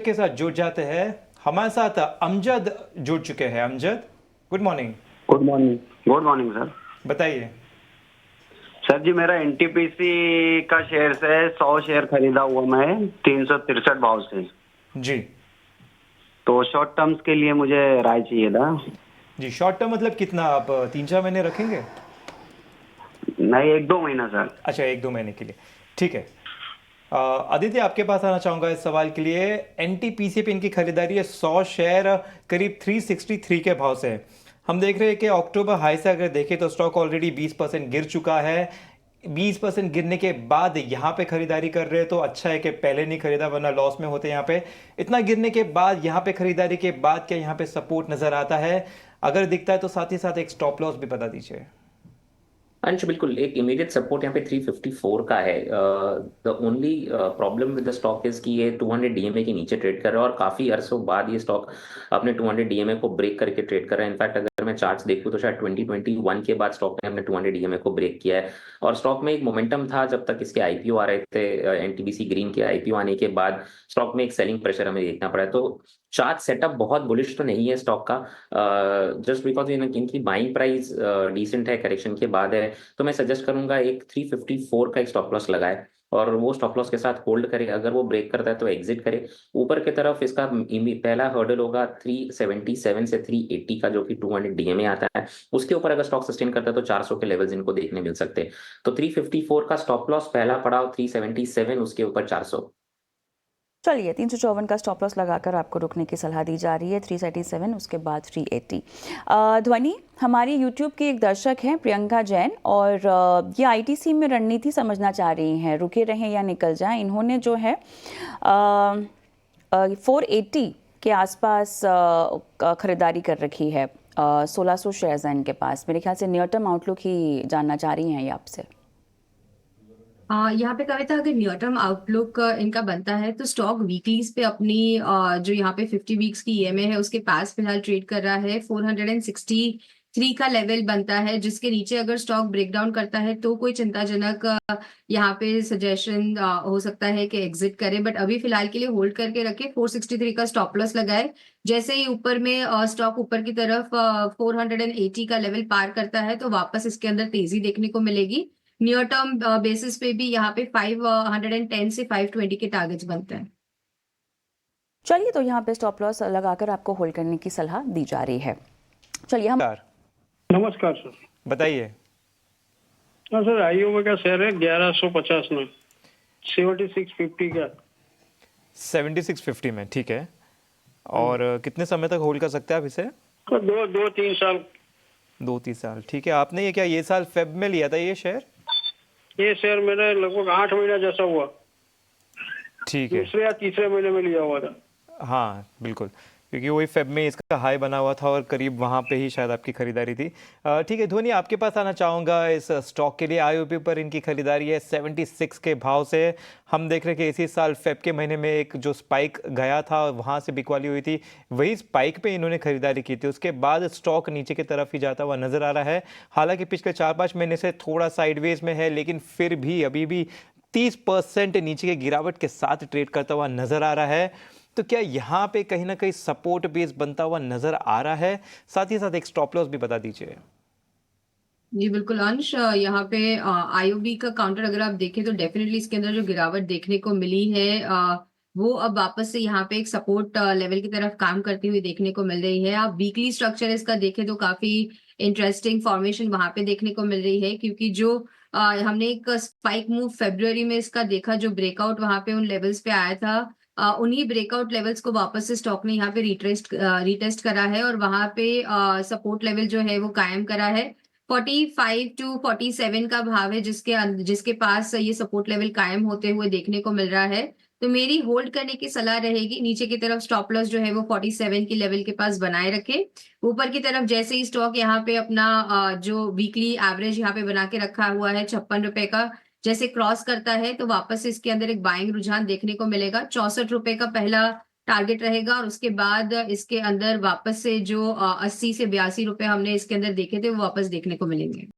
के साथ जुड़ जाते हैं। हमारे साथ अमजद जुड़ चुके हैं। Amjad, good morning. Good morning. Good morning sir. बताइए। सर जी, मेरा एनटीपीसी का शेयर है, 100 शेयर खरीदा हुआ मैं 363 भाव से। जी तो शॉर्ट टर्म्स के लिए मुझे राय चाहिए था। जी, शॉर्ट टर्म मतलब कितना? आप 3-4 महीने रखेंगे? नहीं, 1-2 महीना सर। अच्छा, 1-2 महीने के लिए, ठीक है। आदित्य, आपके पास आना चाहूँगा इस सवाल के लिए। एनटीपीसी पे इनकी खरीदारी है, 100 शेयर करीब 363 के भाव से है। हम देख रहे हैं कि अक्टूबर हाई से अगर देखें तो स्टॉक ऑलरेडी 20% गिर चुका है। 20% गिरने के बाद यहाँ पे खरीदारी कर रहे हैं तो अच्छा है कि पहले नहीं खरीदा, वरना लॉस में होते। यहाँ पे इतना गिरने के बाद यहाँ पे खरीदारी के बाद क्या यहाँ पे सपोर्ट नजर आता है? अगर दिखता है तो साथ ही साथ एक स्टॉप लॉस भी बता दीजिए। अंश, बिल्कुल एक इमीडिएट सपोर्ट यहाँ पे 354 का है। The only problem with the stock is कि ये 200 डीएमए के नीचे ट्रेड कर रहा है और काफी अरसों बाद ये स्टॉक अपने 200 डीएमए को ब्रेक करके ट्रेड कर रहा है। इनफैक्ट अगर मैं चार्ट्स देखूँ तो शायद 2021 के बाद स्टॉक ने अपने 200 डीएमए को ब्रेक किया है। और स्टॉक में एक मोमेंटम था जब तक इसके आईपीओ आ रहे थे। एनटीपीसी ग्रीन के आईपीओ आने के बाद स्टॉक में एक सेलिंग प्रेशर हमें देखना पड़ा है। तो चार्ट सेटअप बहुत बुलिश तो नहीं है स्टॉक का, जस्ट बिकॉज इनकी बाइंग प्राइस डिसेंट है, करेक्शन के बाद है। तो मैं सजेस्ट करूंगा एक 354 का एक स्टॉप लॉस लगाए और वो स्टॉप लॉस के साथ होल्ड करे। अगर वो ब्रेक करता है तो एग्जिट करे। ऊपर की तरफ इसका पहला हर्डल होगा 377 से 380 का, जो कि 200 डीएमए आता है। उसके ऊपर अगर स्टॉक सस्टेन करता है तो 400 के लेवल्स इनको देखने मिल सकते हैं। तो 354 का स्टॉप लॉस, पहला पड़ाव 377, उसके ऊपर 400। चलिए, 354 का स्टॉप लॉस लगाकर आपको रुकने की सलाह दी जा रही है। 377, उसके बाद 380। ध्वनि, हमारी यूट्यूब की एक दर्शक हैं प्रियंका जैन, और ये आईटीसी में रणनीति समझना चाह रही हैं, रुके रहें या निकल जाएं। इन्होंने जो है 480 के आसपास खरीदारी कर रखी है। 1600 शेयर्स हैं इनके पास। मेरे ख्याल से नियर टर्म आउटलुक ही जानना चाह रही हैं ये आपसे। यहाँ पे कविता, अगर नियर टर्म आउटलुक इनका बनता है तो स्टॉक वीकलीज पे अपनी जो यहाँ पे 50 वीक्स की ईएमए है उसके पास फिलहाल ट्रेड कर रहा है। 463 का लेवल बनता है, जिसके नीचे अगर स्टॉक ब्रेकडाउन करता है तो कोई चिंताजनक यहाँ पे सजेशन हो सकता है कि एग्जिट करे, बट अभी फिलहाल के लिए होल्ड करके रखे। 463 का स्टॉप लॉस लगाए। जैसे ही ऊपर में स्टॉक ऊपर की तरफ 480 का लेवल पार करता है तो वापस इसके अंदर तेजी देखने को मिलेगी। नियर टर्म बेसिस पे भी यहाँ पे 510 से 520 के टारगेट्स बनते हैं। चलिए, तो यहाँ पे स्टॉप लॉस लगाकर आपको होल्ड करने की सलाह दी जा रही है। चलिए हम नमस्कार सर। बताइए। हाँ सर, आईओ का शेयर है 1150 में, 7650 का। 7650 में, ठीक है। और कितने समय तक होल्ड कर सकते हैं आप इसे? तो 2-3 साल। 2-3 साल, ठीक है। आपने ये क्या ये साल फेब में लिया था ये शेयर? ये शेयर मैंने लगभग 8 महीना जैसा हुआ, ठीक है। दूसरे या तीसरे महीने में लिया हुआ था। हाँ बिल्कुल, क्योंकि वही फेब में इसका हाई बना हुआ था और करीब वहाँ पे ही शायद आपकी खरीदारी थी। ठीक है ध्वनि, आपके पास आना चाहूँगा इस स्टॉक के लिए। आईओपी पर इनकी खरीदारी है 76 के भाव से। हम देख रहे हैं कि इसी साल फेब के महीने में एक जो स्पाइक गया था वहाँ से बिकवाली हुई थी, वही स्पाइक पे इन्होंने खरीदारी की थी। उसके बाद स्टॉक नीचे की तरफ ही जाता हुआ नजर आ रहा है। हालांकि पिछले 4-5 महीने से थोड़ा साइडवेज में है, लेकिन फिर भी अभी भी 30% नीचे की गिरावट के साथ ट्रेड करता हुआ नजर आ रहा है। तो क्या यहाँ पे कहीं ना कहीं सपोर्ट बेस बनता हुआ नजर आ रहा है? साथ ही साथ एक स्टॉप लॉस भी बता दीजिए। जी बिल्कुल अंश, यहाँ पे आईओबी का काउंटर अगर आप देखें तो डेफिनेटली इसके अंदर जो गिरावट देखने को मिली है वो अब वापस से यहाँ पे एक सपोर्ट लेवल की तरफ काम करती हुई देखने को मिल रही है। आप वीकली स्ट्रक्चर इसका देखें तो काफी इंटरेस्टिंग फॉर्मेशन वहां पे देखने को मिल रही है, क्योंकि जो हमने एक स्पाइक मूव फेब्रुअरी में इसका देखा, जो ब्रेकआउट वहां पे उन लेवल्स पे आया था, उन्हीं ब्रेकआउट लेवल्स को वापस से स्टॉक ने यहाँ पे रिटेस्ट करा है और वहां पे सपोर्ट लेवल जो है वो कायम करा है। 45 टू 47 का भाव है, जिसके पास ये सपोर्ट लेवल कायम होते हुए देखने को मिल रहा है। तो मेरी होल्ड करने की सलाह रहेगी। नीचे की तरफ स्टॉप लॉस जो है वो 47 की लेवल के पास बनाए रखे। ऊपर की तरफ जैसे ही स्टॉक यहाँ पे अपना जो वीकली एवरेज यहाँ पे बना के रखा हुआ है 56 रुपए का, जैसे क्रॉस करता है तो वापस इसके अंदर एक बाइंग रुझान देखने को मिलेगा। 64 रुपए का पहला टारगेट रहेगा और उसके बाद इसके अंदर वापस से जो 80 से 82 रुपए हमने इसके अंदर देखे थे वो वापस देखने को मिलेंगे।